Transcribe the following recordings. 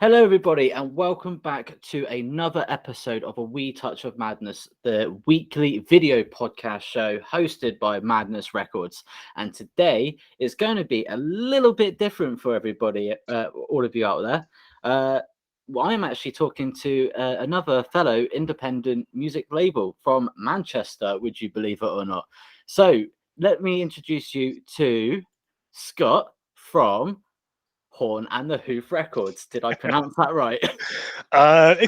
Hello, everybody, and welcome back to another episode of A Wee Touch of Madness, the weekly video podcast show hosted by Madness Records. And today is going to be a little bit different for everybody, all of you out there. I'm actually talking to another fellow independent music label from Manchester, would you believe it or not? So let me introduce you to Scott from Horn and the Hoof Records. Did I pronounce that right?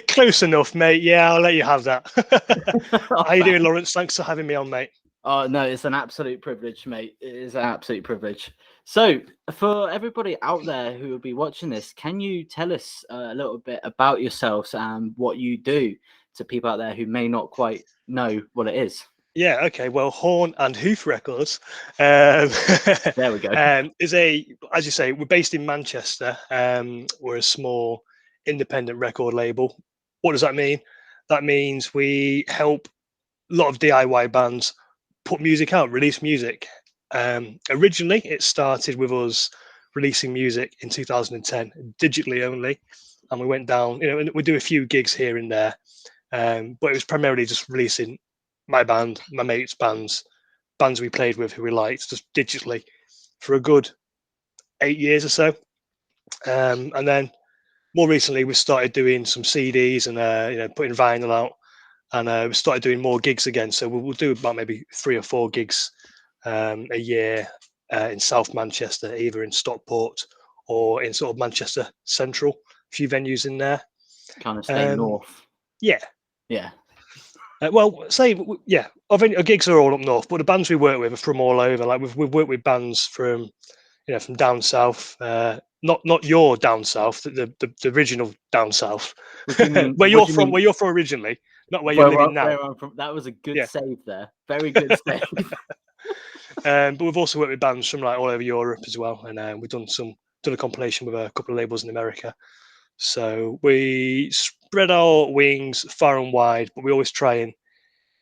Close enough, mate. Yeah, I'll let you have that. Oh, How you doing, Lawrence? Thanks for having me on, mate. oh, no, it's an absolute privilege, mate. It is an absolute privilege. So, for everybody out there who will be watching this, can you tell us a little bit about yourselves and what you do to people out there who may not quite know what it is? Yeah, okay. Well, Horn and Hoof Records um, There we go. As you say, we're based in Manchester. We're a small independent record label. What does that mean? That means we help a lot of DIY bands put music out, release music. Originally, it started with us releasing music in 2010, digitally only, and we went down. And we do a few gigs here and there, but it was primarily just releasing my band, my mates' bands we played with who we liked, just digitally for a good 8 years or so. And then more recently, we started doing some CDs and putting vinyl out, and we started doing more gigs again. So we'll do about maybe 3 or 4 gigs a year in South Manchester, either in Stockport or in sort of Manchester Central. A few venues in there. Kind of stay north. Yeah. Yeah. Our gigs are all up north, but the bands we work with are from all over. Like we've worked with bands from down south. Not your down south, the original down south. What do you mean? Where What you're do you from, mean? where you're from originally, not where you're living now. Where I'm from. That was a good Yeah. save there. Very good save. But we've also worked with bands from like all over Europe as well, and we've done a compilation with a couple of labels in America. So we spread our wings far and wide, but we always try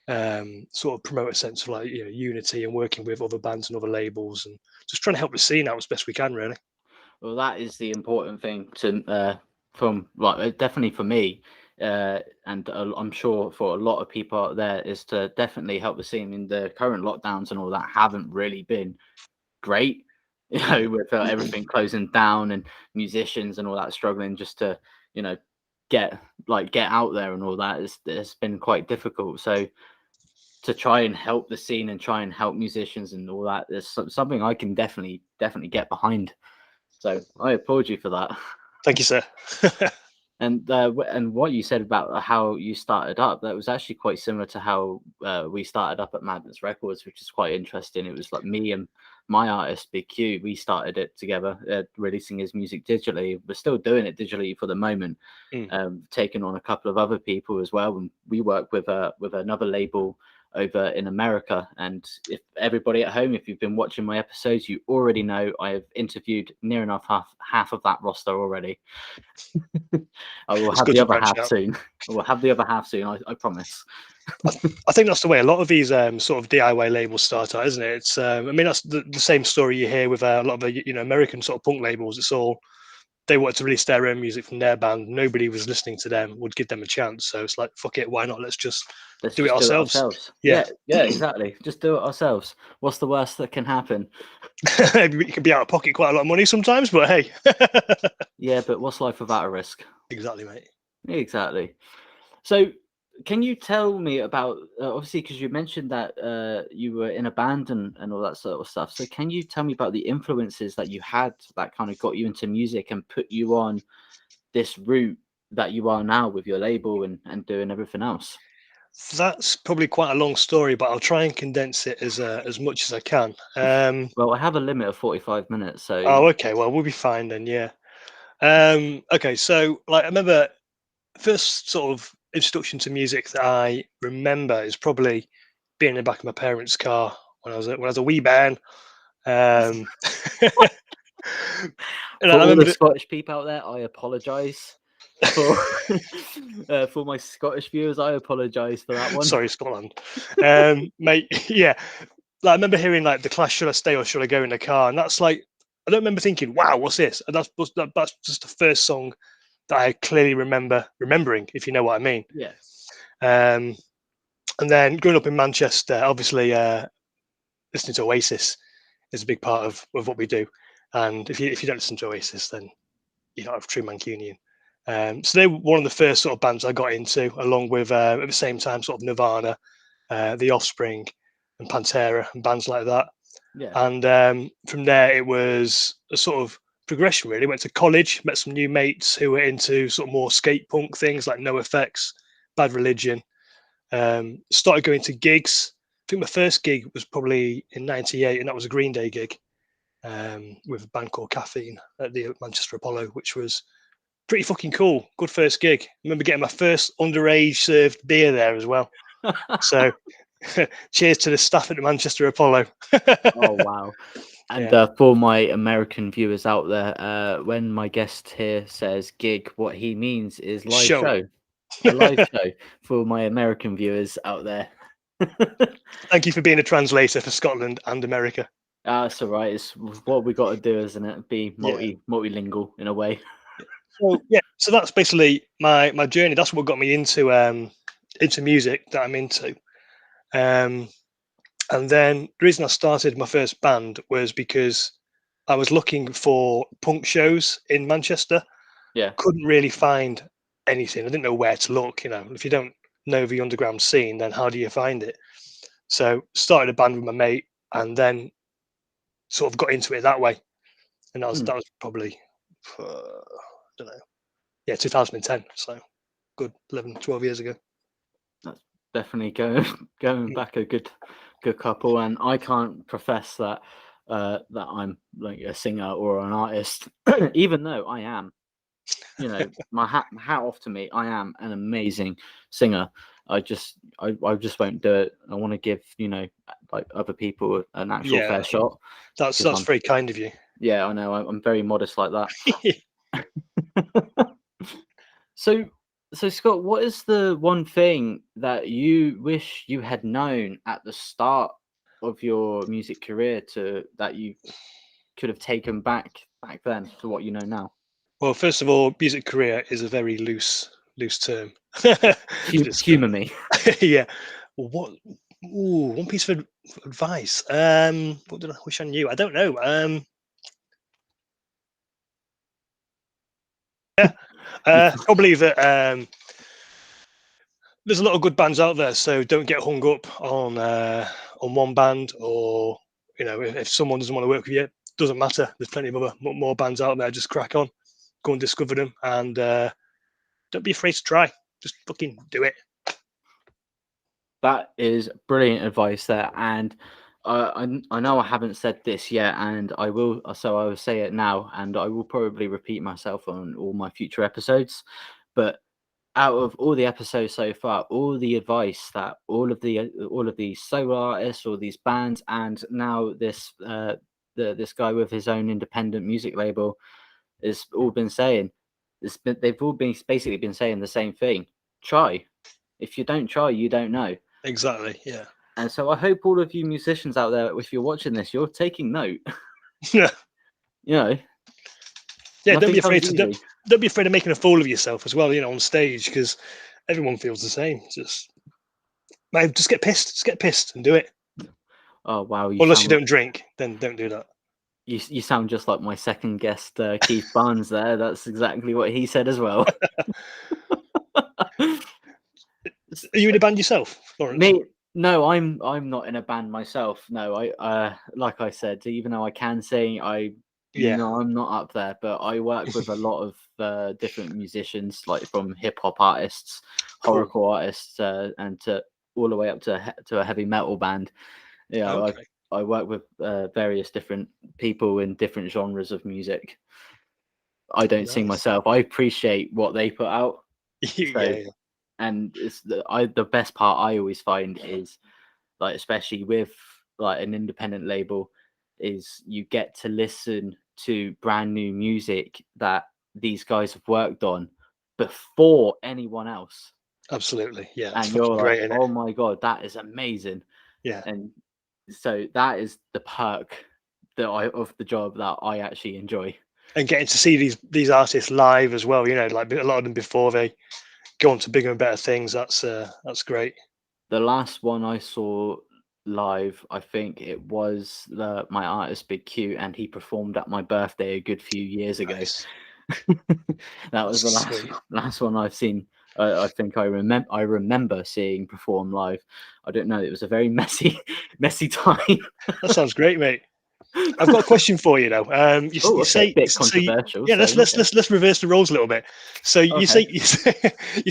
and sort of promote a sense of like unity and working with other bands and other labels and just trying to help the scene out as best we can, really. Well, that is the important thing to definitely for me, and I'm sure for a lot of people out there, is to definitely help the scene. In the current lockdowns and all that haven't really been great, with everything closing down and musicians and all that struggling just to get out there and all that. It's been quite difficult. So to try and help the scene and try and help musicians and all that is something I can definitely get behind. So I applaud you for that. Thank you, sir. And what you said about how you started up, that was actually quite similar to how we started up at Madness Records, which is quite interesting. It was like me and my artist Big Q. We started it together, releasing his music digitally. We're still doing it digitally for the moment, taking on a couple of other people as well. And we work with another label over in America. And if everybody at home, if you've been watching my episodes, you already know I have interviewed near enough half of that roster already. I will have the other half soon. I will have the other half soon. I promise. I think that's the way a lot of these sort of DIY labels start out, isn't it? It's I mean that's the same story you hear with a lot of the American sort of punk labels. It's all they wanted to release their own music from their band. Nobody was listening to them, would give them a chance. So it's like, fuck it, why not? Let's do it ourselves. Yeah, exactly. Just do it ourselves. What's the worst that can happen? Maybe you can be out of pocket quite a lot of money sometimes, but hey. Yeah, but what's life without a risk? Exactly, mate. Exactly. So can you tell me about, obviously, because you mentioned that you were in a band and all that sort of stuff. So can you tell me about the influences that you had that kind of got you into music and put you on this route that you are now with your label and doing everything else? That's probably quite a long story, but I'll try and condense it as much as I can. Well, I have a limit of 45 minutes, so... Oh, okay. Well, we'll be fine then, yeah. Okay, so like I remember first sort of introduction to music that I remember is probably being in the back of my parents' car when I was a wee man. And For all the Scottish people out there, I apologise for for my Scottish viewers. I apologise for that one. Sorry, Scotland, mate. Yeah, like, I remember hearing like the Clash, "Should I Stay or Should I Go" in the car, and that's like I don't remember thinking, "Wow, what's this?" And that's just the first song that I clearly remembering, if you know what I mean. Yeah. And then growing up in Manchester, obviously listening to Oasis is a big part of what we do. And if you don't listen to Oasis, then you're not a true Mancunian. So they were one of the first sort of bands I got into, along with at the same time sort of Nirvana, The Offspring, and Pantera, and bands like that. Yeah. And from there, it was a sort of progression. Really, went to college, met some new mates who were into sort of more skate punk things like NoFX, Bad Religion. Started going to gigs. I think my first gig was probably in '98, and that was a Green Day gig with a band called Caffeine at the Manchester Apollo, which was pretty fucking cool. Good first gig. I remember getting my first underage served beer there as well. So cheers to the staff at the Manchester Apollo. Oh wow. And Yeah. for my American viewers out there, when my guest here says gig, what he means is live Show. show. A live show for my American viewers out there. Thank you for being a translator for Scotland and America. That's all right. It's what we got to do, isn't it? Be Yeah. multilingual in a way. So yeah, so that's basically my journey. That's what got me into music that I'm into. And then the reason I started my first band was because I was looking for punk shows in Manchester. Yeah. Couldn't really find anything. I didn't know where to look. You know, if you don't know the underground scene, then how do you find it? So started a band with my mate, and then sort of got into it that way. And that was probably I don't know, yeah, 2010. So good 11, 12 years ago. That's definitely going back a good couple, and I can't profess that that I'm like a singer or an artist, even though I am. You know, my hat off to me. I am an amazing singer. I just won't do it. I want to give like other people an actual Yeah, fair shot. that's Because I'm very kind of you. yeah, I know I'm very modest like that. So, Scott, what is the one thing that you wish you had known at the start of your music career that you could have taken back then to what you know now? Well, first of all, music career is a very loose term to describe. Humor me. Yeah. Well, what? Ooh, one piece of advice. What did I wish I knew? I don't know. Probably that. There's a lot of good bands out there, so don't get hung up on one band, or if someone doesn't want to work with you, doesn't matter. There's plenty of other more bands out there. Just crack on, go and discover them, and don't be afraid to try. Just fucking do it. That is brilliant advice there, and I know I haven't said this yet, and I will. So I will say it now, and I will probably repeat myself on all my future episodes. But out of all the episodes so far, all the advice that all of the solo artists, all these bands, and now this guy with his own independent music label has all been saying, they've all been basically been saying the same thing: try. If you don't try, you don't know. Exactly. Yeah. And so I hope all of you musicians out there, if you're watching this, you're taking note. Yeah. You know, Yeah. Don't nothing be comes afraid to easy. don't be afraid of making a fool of yourself as well. On stage, because everyone feels the same. Just man, just get pissed. Just get pissed and do it. Oh wow, Unless you don't drink, then don't do that. you sound just like my second guest, Keith Barnes. There, that's exactly what he said as well. Are you in a band yourself, Lawrence? Me, no, I'm not in a band myself. No, I like I said, even though I can sing, Yeah. I'm not up there. But I work with a lot of different musicians, like from hip hop artists, Cool. horrorcore artists, and to all the way up to a heavy metal band. You know, Okay. I work with various different people in different genres of music. I don't sing Nice. myself. I appreciate what they put out. So, Yeah. and it's the best part I always find is, like, especially with like an independent label, is you get to listen to brand new music that these guys have worked on before anyone else. Absolutely. Yeah. It's And you're fucking like, great, isn't it? oh my god, that is amazing. Yeah. And so that is the perk of the job that I actually enjoy. And getting to see these artists live as well, you know, like a lot of them before they go on to bigger and better things. That's great. The last one I saw live, I think it was my artist Big Q, and he performed at my birthday a good few years ago. Nice. That was the Sweet. last one I've seen. I think I remember seeing perform live. I don't know. It was a very messy time. That sounds great, mate. I've got a question for you though. Oh, You okay. say Bit so. controversial. Yeah, So okay. let's reverse the roles a little bit. So Okay. you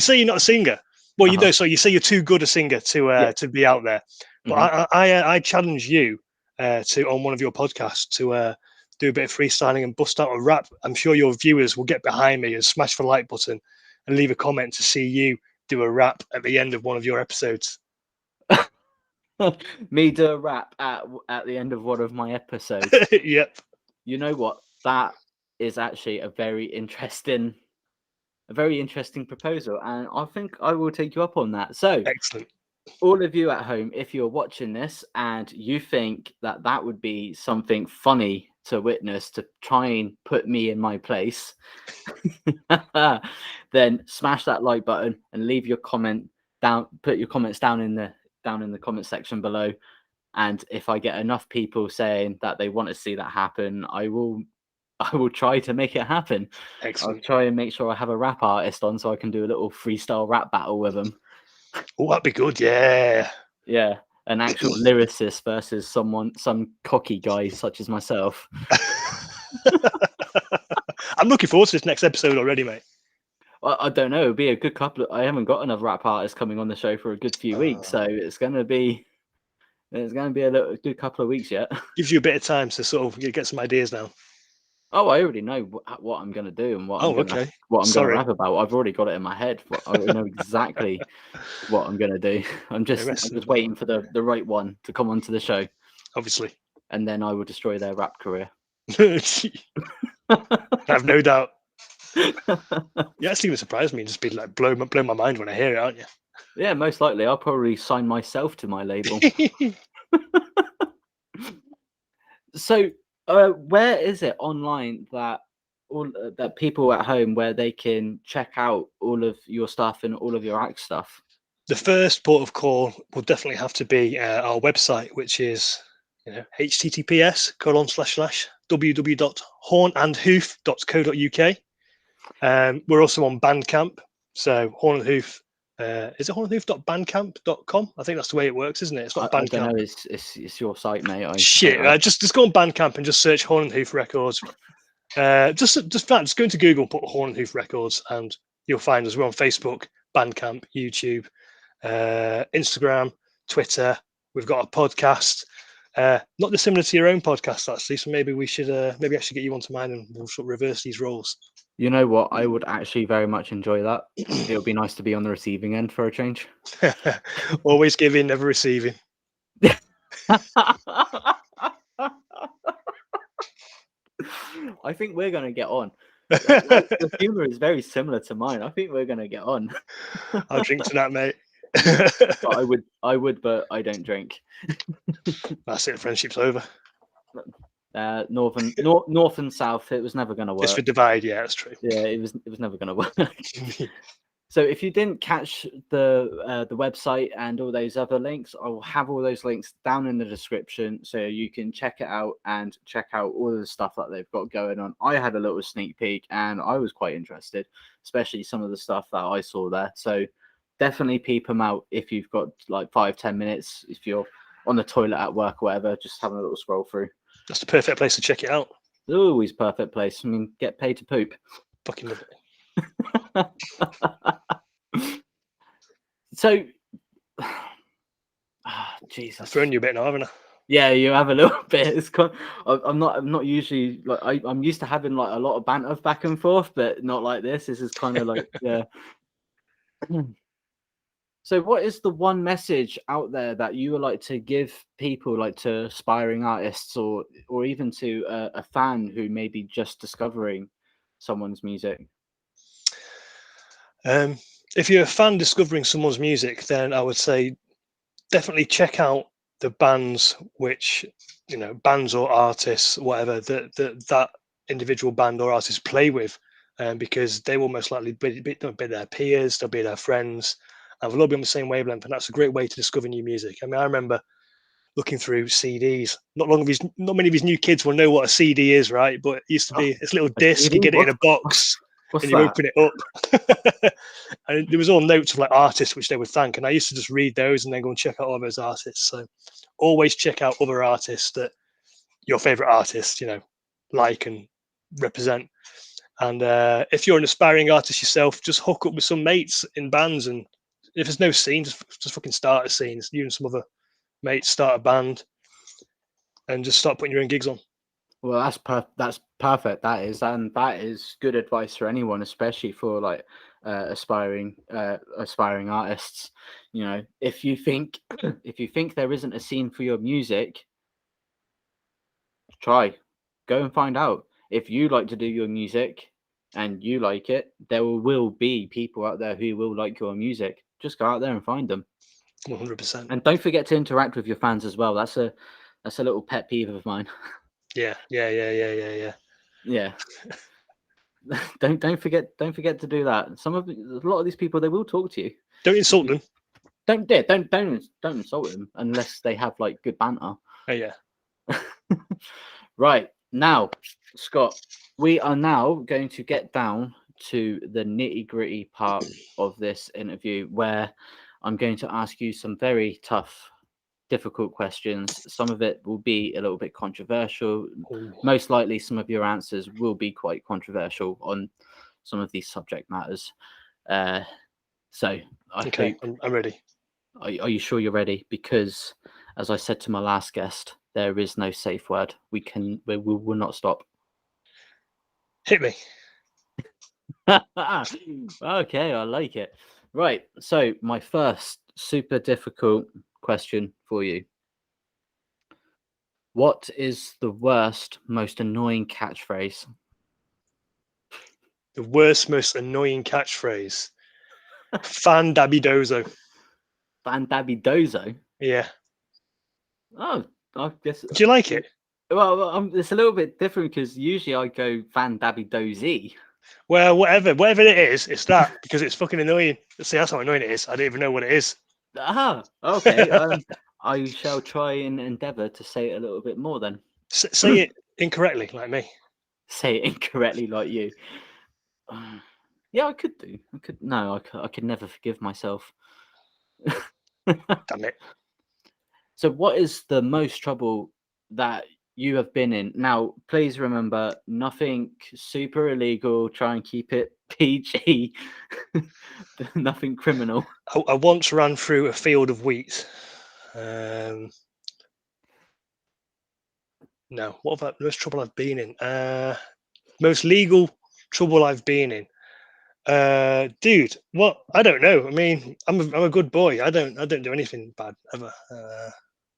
say you're not a singer. Well, you Uh-huh. do. So you say you're too good a singer Yeah. to be out there. But Mhm. I challenge you to on one of your podcasts to do a bit of freestyling and bust out a rap. I'm sure your viewers will get behind me and smash the like button and leave a comment to see you do a rap at the end of one of your episodes. Me do a rap at the end of one of my episodes. Yep. You know what? That is actually a very interesting proposal, and I think I will take you up on that. So, Excellent. all of you at home, if you're watching this and you think that that would be something funny to witness to try and put me in my place, then smash that like button and leave your comment down. Put your comments down in the comment section below. And if I get enough people saying that they want to see that happen, I will try to make it happen. I'll Excellent. try and make sure I have a rap artist on so I can do a little freestyle rap battle with them. Oh, that'd be good. Yeah. Yeah, an actual lyricist versus some cocky guy such as myself. I'm looking forward to this next episode already, mate. I don't know. It'll be a good couple. I haven't got another rap artist coming on the show for a good few weeks, so it's gonna be a good couple of weeks yet. Gives you a bit of time to sort of get some ideas now. Oh, I already know what I'm gonna do and Oh, okay. what I'm gonna Sorry. rap about. I've already got it in my head. I know exactly what I'm gonna do. I'm The just rest of waiting for the right one to come onto the show, obviously. and then I will destroy their rap career. I have no doubt. You actually would surprise me and just be like blow my mind when I hear it, aren't you? Yeah, most likely. I'll probably sign myself to my label. So, where is it online that that people at home where they can check out all of your stuff and all of your act stuff? The first port of call will definitely have to be our website, which is https://www.hornandhoof.co.uk. We're also on Bandcamp. So Horn and Hoof, is it hornandhoof.bandcamp.com? I think that's the way it works, isn't it? It's not I don't Bandcamp. know. It's your site, mate. Shit, just go on Bandcamp and just search Horn and Hoof Records. Just go into Google, put Horn and Hoof Records, and you'll find us. We're on Facebook, Bandcamp, YouTube, Instagram, Twitter. We've got a podcast, not dissimilar to your own podcast, actually. So maybe we should, maybe I should get you onto mine and we'll sort of reverse these roles. You know what? I would actually very much enjoy that. It would be nice to be on the receiving end for a change. Always giving, never receiving. I think we're gonna get on. The humor is very similar to mine. I think we're gonna get on. I'll drink to that, mate. But I would, but I don't drink. That's it. Friendship's over. North and south, it was never gonna work. It's the divide. Yeah, that's true. Yeah, it was never gonna work. So if you didn't catch the website and all those other links, I will have all those links down in the description so you can check it out and check out all of the stuff that they've got going on. I had a little sneak peek and I was quite interested, especially some of the stuff that I saw there. So definitely peep them out if you've got like 5-10 minutes. If you're on the toilet at work or whatever, just having a little scroll through. That's the perfect place to check it out. It's always perfect place. I mean, get paid to poop. Fucking love it. So, Jesus, I've thrown you a bit now, haven't I? Yeah, you have a little bit. It's I'm not usually like I'm used to having like a lot of banter back and forth, but not like this. This is kind of like yeah. So, what is the one message out there that you would like to give people, like to aspiring artists, or even to a fan who may be just discovering someone's music? If you're a fan discovering someone's music, then I would say definitely check out the bands which bands or artists, whatever that individual band or artist play with, because they will most likely be their peers, they'll be their friends, and we'll all be on the same wavelength. And that's a great way to discover new music. I mean, I remember looking through CDs. Not many of these new kids will know what a CD is, right? But it used to Oh, be this little a disc. You CD? get it in a box, What's and you that? open it up, and there was all notes of like artists which they would thank. And I used to just read those and then go and check out all those artists. So always check out other artists that your favorite artists, like and represent. And if you're an aspiring artist yourself, just hook up with some mates in bands. And if there's no scene, just fucking start a scene. You and some other mates start a band and just start putting your own gigs on. Well, that's perfect. That is, and that is good advice for anyone, especially for like aspiring artists. If you think there isn't a scene for your music, go and find out. If you like to do your music and you like it, there will be people out there who will like your music. Just go out there and find them. 100%. And don't forget to interact with your fans as well. That's a little pet peeve of mine. Yeah. Yeah. Don't forget to do that. A lot of these people, they will talk to you. Don't insult them. Don't insult them unless they have like good banter. Oh, yeah. Right, now, Scott, we are now going to get down to the nitty-gritty part of this interview, where I'm going to ask you some very tough, difficult questions. Some of it will be a little bit controversial. Ooh. Most likely some of your answers will be quite controversial on some of these subject matters. So Okay, I'm ready. Are you sure you're ready? Because as I said to my last guest, there is no safe word. We will not stop. Hit me. Okay, I like it. Right, so my first super difficult question for you. What is the worst, most annoying catchphrase? The worst, most annoying catchphrase. Fan dabby dozo. Fan dabby dozo? Yeah. Oh, I guess. Do you like it? Well, it's a little bit different because usually I go fan dabby dozy. Well, whatever it is, it's that because it's fucking annoying. See, that's how annoying it is. I don't even know what it is. Okay. I shall try and endeavour to say it a little bit more then. Say it incorrectly, like me. Say it incorrectly, like you. Yeah, I could do. I could never forgive myself. Damn it. So, what is the most trouble that you have been in? Now, please remember, nothing super illegal. Try and keep it PG. Nothing criminal. I once ran through a field of wheat. No, what have the most trouble I've been in? Most legal trouble I've been in. Dude, what? I don't know. I mean, I'm a good boy. I don't do anything bad ever.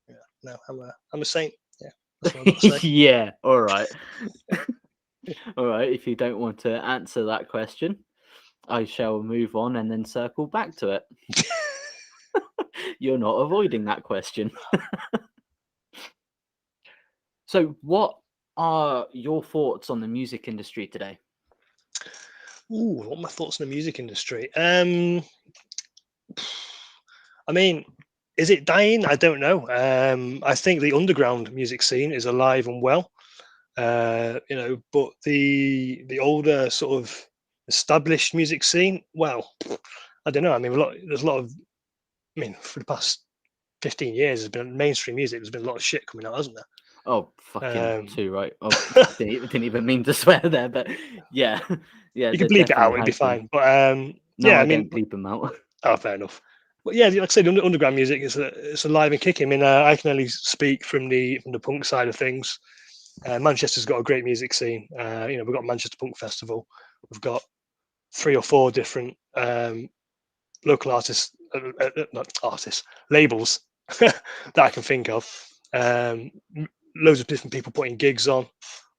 Yeah, no, I'm a saint. Yeah, that's what I've got to say. Yeah. All right. All right. If you don't want to answer that question, I shall move on and then circle back to it. You're not avoiding that question. So, what are your thoughts on the music industry today? Ooh, what are my thoughts on the music industry? I mean, is it dying? I don't know. I think the underground music scene is alive and well. But the older sort of established music scene, well, I don't know. I mean, there's a lot of. I mean, for the past 15 years, there's been mainstream music. There's been a lot of shit coming out, hasn't there? Oh, fucking too right. Oh, didn't even mean to swear there, but yeah, yeah. You can There bleep it out; definitely it'd be has been. fine. But No, yeah, I I mean, don't bleep them out. oh, fair enough. But yeah, like I said, underground music is it's alive and kicking. I mean, I can only speak from the punk side of things. Manchester's got a great music scene. We've got Manchester Punk Festival. We've got 3 or 4 different local artists, not artists, labels that I can think of. Loads of different people putting gigs on,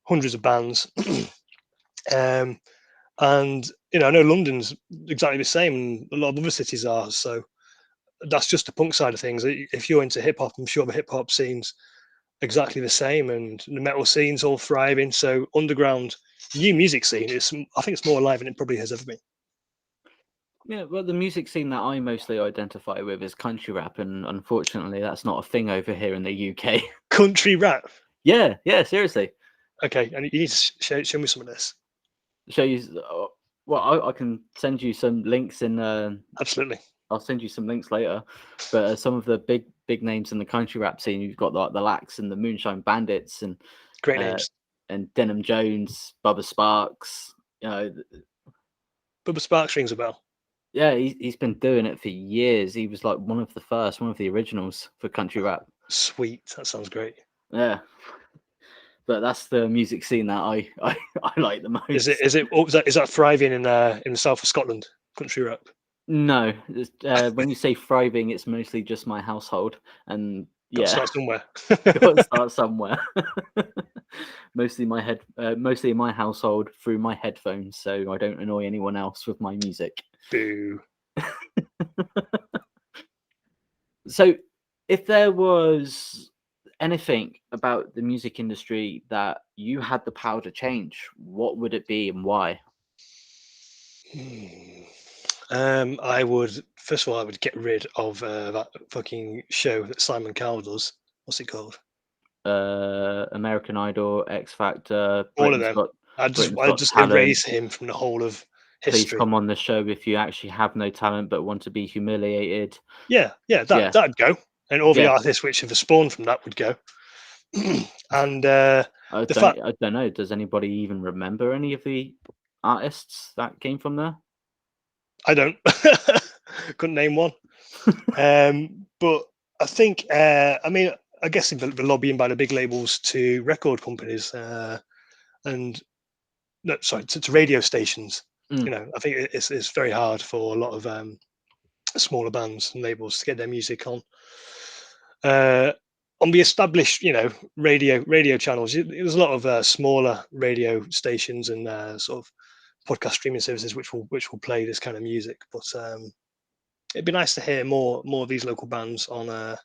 hundreds of bands. And I know London's exactly the same, and a lot of other cities are. So that's just the punk side of things. If you're into hip hop, I'm sure the hip hop scene's exactly the same, and the metal scene's all thriving. So underground new music scene is, I think it's more alive than it probably has ever been. Yeah, well, the music scene that I mostly identify with is country rap, and unfortunately, that's not a thing over here in the UK. Country rap. Yeah, yeah, seriously. Okay, and you need to show me some of this. Show you. Well, I can send you some links in. Absolutely. I'll send you some links later. But some of the big names in the country rap scene, you've got like the Lax and the Moonshine Bandits, Great uh, names. and Denham Jones, Bubba Sparks. You know, Bubba Sparks rings a bell. yeah, he's been doing it for years. He was like one of the originals for country rap. Sweet. That sounds great. Yeah, but that's the music scene that I like the most. Is that thriving in the south of Scotland? Country rap. No, when you say thriving, it's mostly just my household, and Got to yeah, start somewhere. got to start somewhere. Mostly in my household through my headphones, so I don't annoy anyone else with my music. Boo. So, if there was anything about the music industry that you had the power to change, what would it be and why? I would, first of all, I would get rid of that fucking show that Simon Cowell does. What's it called? American Idol, X Factor, All of them. Britain's I'd Got just Talent. erase him from the whole of Please history. come on the show if you actually have no talent but want to be humiliated. Yeah, Yeah, that'd go, and all the yeah. artists which have spawned from that would go. And I the don't fact I don't know. Does anybody even remember any of the artists that came from there? I don't couldn't name one. But I think, I mean, I guess the lobbying by the big labels to record companies and no, sorry, to radio stations. Mm, I think it's very hard for a lot of smaller bands and labels to get their music uh, on the established, radio channels. There's a lot of smaller radio stations and sort of podcast streaming services which will play this kind of music. But it'd be nice to hear more of these local bands on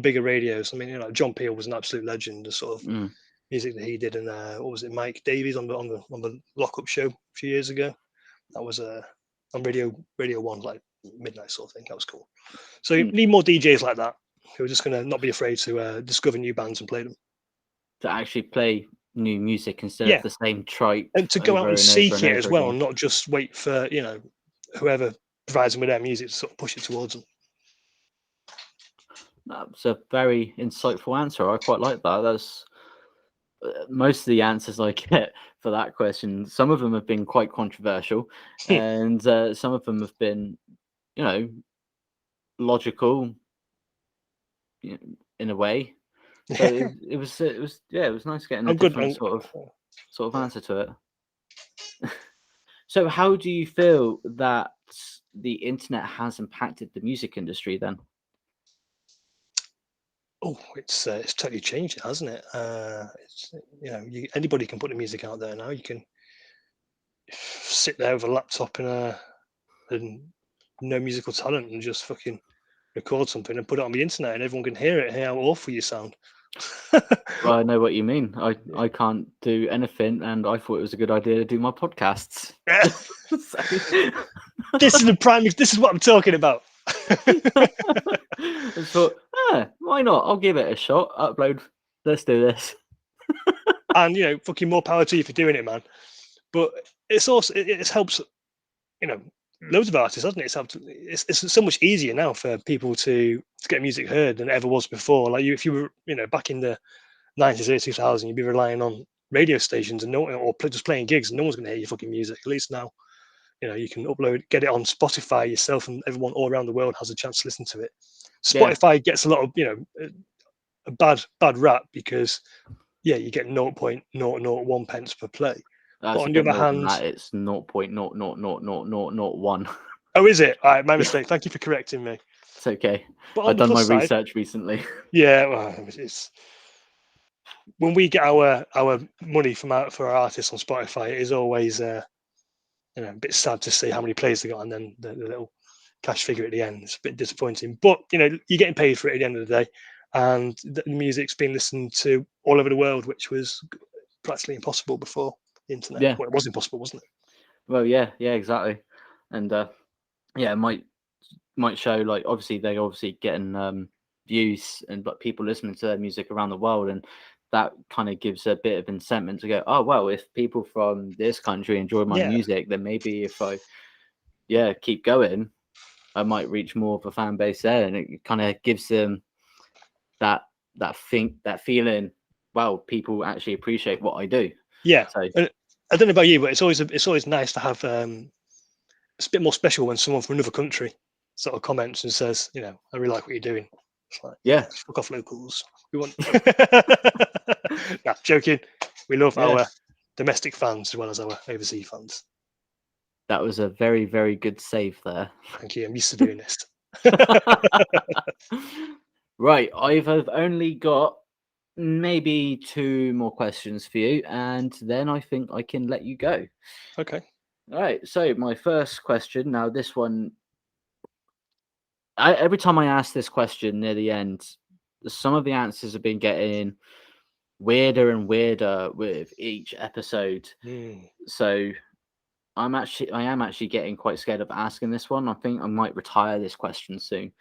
bigger radios. I mean, John Peel was an absolute legend. The sort of mm, music that he did, and what was it, Mike Davies on the Lock Up show a few years ago. That was on Radio One, like midnight sort of thing. That was cool. So you mm. need more DJs like that who are just going to not be afraid to discover new bands and play them. To actually play new music instead of Yeah, the same tripe and to go out over and and over seek and it as over well, again. and not just wait for whoever provides them with their music to sort of push it towards them. That's a very insightful answer. I quite like that. That's most of the answers I get for that question. Some of them have been quite controversial, and some of them have been, you know, logical, in a way. So it was nice getting a I'm good. different sort of Yeah. answer to it. So how do you feel that the internet has impacted the music industry then? Oh, it's totally changed it, hasn't it? Anybody can put the music out there now. You can sit there with a laptop and no musical talent and just fucking record something and put it on the internet, and everyone can hear it, hear how awful you sound. Well, I know what you mean. I can't do anything, and I thought it was a good idea to do my podcasts. Yeah, So- this is what I'm talking about. I just thought, why not? I'll give it a shot. Upload. Let's do this. And fucking more power to you for doing it, man. But it's also it helps, loads of artists, hasn't it? It's so much easier now for people to get music heard than it ever was before. Like if you were, back in the 90s, early 2000, you'd be relying on radio stations and just playing gigs, and no one's going to hear your fucking music. At least now, you can get it on Spotify yourself, and everyone all around the world has a chance to listen to it. Yeah, Spotify gets a lot of, a bad rap because you get 0.001 pence per play. But that's a on the bit other more than hand, that. It's 0.0000001. oh, is it? All right, my Yeah, mistake. Thank you for correcting me. it's okay. But on I've the done my plus side, research recently. yeah, well, it's when we get our money for our artists on Spotify, it is always a bit sad to see how many plays they got, and then the little cash figure at the end. It's a bit disappointing, but you're getting paid for it at the end of the day, and the music's been listened to all over the world, which was practically impossible before the internet. Yeah. Well, it was impossible, wasn't it? Well, yeah, exactly. And yeah, it might show, like, obviously they're obviously getting views and but people listening to their music around the world, and that kind of gives a bit of incentive to go, oh well, if people from this country enjoy my Yeah, music, then maybe if I keep going, I might reach more of a fan base there, and it kind of gives them that that feeling. Well, people actually appreciate what I do. yeah. So And I don't know about you, but it's always nice to have. It's a bit more special when someone from another country sort of comments and says, I really like what you're doing. It's like, yeah, fuck off, locals. We want. Nah, joking. We love yeah, our domestic fans as well as our overseas fans. that was a very, very good save there. Thank you. I'm used to doing this. Right, I've only got maybe 2 more questions for you, and then I think I can let you go. Okay. All right, so my first question. Now, this one, every time I ask this question near the end, some of the answers have been getting weirder and weirder with each episode. Mm. So I am actually getting quite scared of asking this one. I think I might retire this question soon.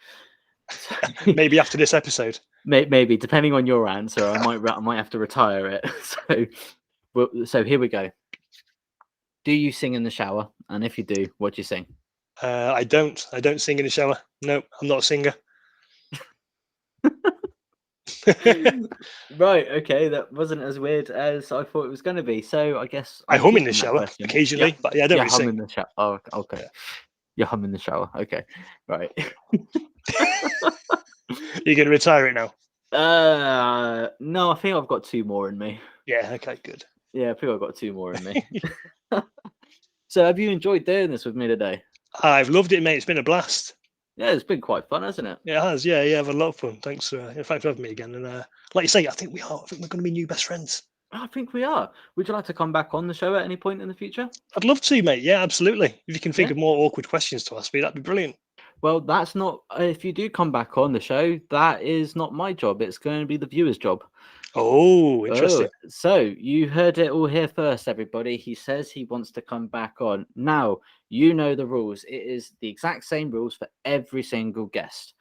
So, Maybe after this episode. maybe depending on your answer, I might have to retire it. So here we go. Do you sing in the shower? And if you do, what do you sing? I don't sing in the shower. No, I'm not a singer. Right, okay, that wasn't as weird as I thought it was going to be. So I guess I I'm hum in the keeping that shower question. Yeah, occasionally, but yeah, I don't yeah, really hum sing. in the shower. Oh, okay. Yeah. You hum in the shower. Okay, right. You're going to retire it now? No, I think I've got 2 more in me. Yeah. Okay. Good. Yeah, I think I've got 2 more in me. So have you enjoyed doing this with me today? I've loved it, mate. It's been a blast. Yeah, it's been quite fun, hasn't it? Yeah, it has. Yeah, I've had a lot of fun. Thanks for having me again. And like you say, I think we are. I think we're going to be new best friends. I think we are. Would you like to come back on the show at any point in the future? I'd love to, mate. Yeah, absolutely. If you can think Yeah. of more awkward questions to ask me, that'd be brilliant. Well, that's not. If you do come back on the show, that is not my job. It's going to be the viewer's job. Oh, Oh, interesting. so you heard it all here first, everybody. He says he wants to come back on. Now, you know the rules. It is the exact same rules for every single guest.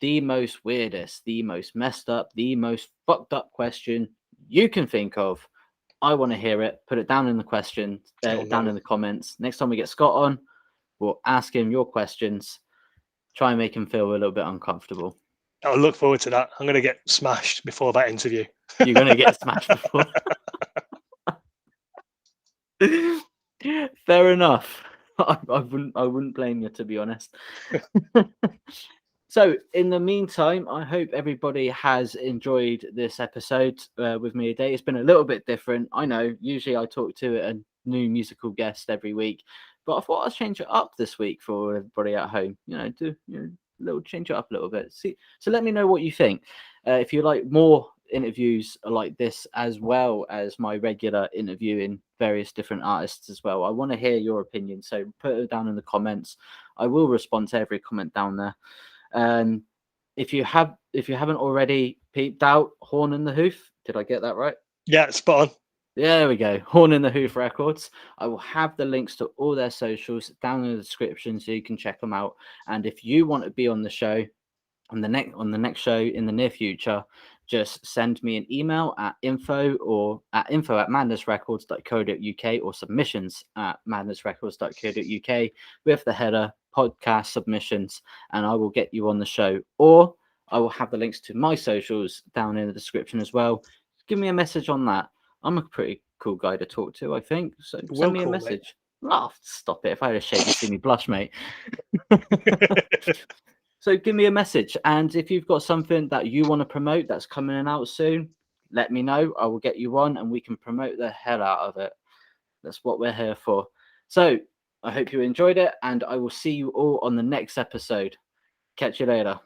The most weirdest, the most messed up, the most fucked up question you can think of. I want to hear it. Put it down in the question, Oh down no. in the comments. Next time we get Scott on, we'll ask him your questions. Try and make him feel a little bit uncomfortable. I'll look forward to that. I'm going to get smashed before that interview. You're going to get smashed before. Fair enough. I wouldn't blame you, to be honest. So in the meantime, I hope everybody has enjoyed this episode with me today. It's been a little bit different. I know usually I talk to a new musical guest every week, but I thought I'd change it up this week for everybody at home. Do a little change it up a little bit. See, so let me know what you think. If you like more interviews like this, as well as my regular interviewing various different artists as well, I want to hear your opinion. So put it down in the comments. I will respond to every comment down there. And if you haven't already peeped out Horn and the Hoof, did I get that right? Yeah, spot on. There we go. Horn and the Hoof Records. I will have the links to all their socials down in the description so you can check them out. And if you want to be on the show, on the next show in the near future, just send me an email at info@madnessrecords.co.uk or submissions@madnessrecords.co.uk with the header podcast submissions, and I will get you on the show. Or I will have the links to my socials down in the description as well. Give me a message on that. I'm a pretty cool guy to talk to, I think. So send me a Cool, message. Oh, stop it. If I had a shave, you'd see me blush, mate. So give me a message. And if you've got something that you want to promote that's coming out soon, let me know. I will get you on and we can promote the hell out of it. That's what we're here for. So I hope you enjoyed it, and I will see you all on the next episode. Catch you later.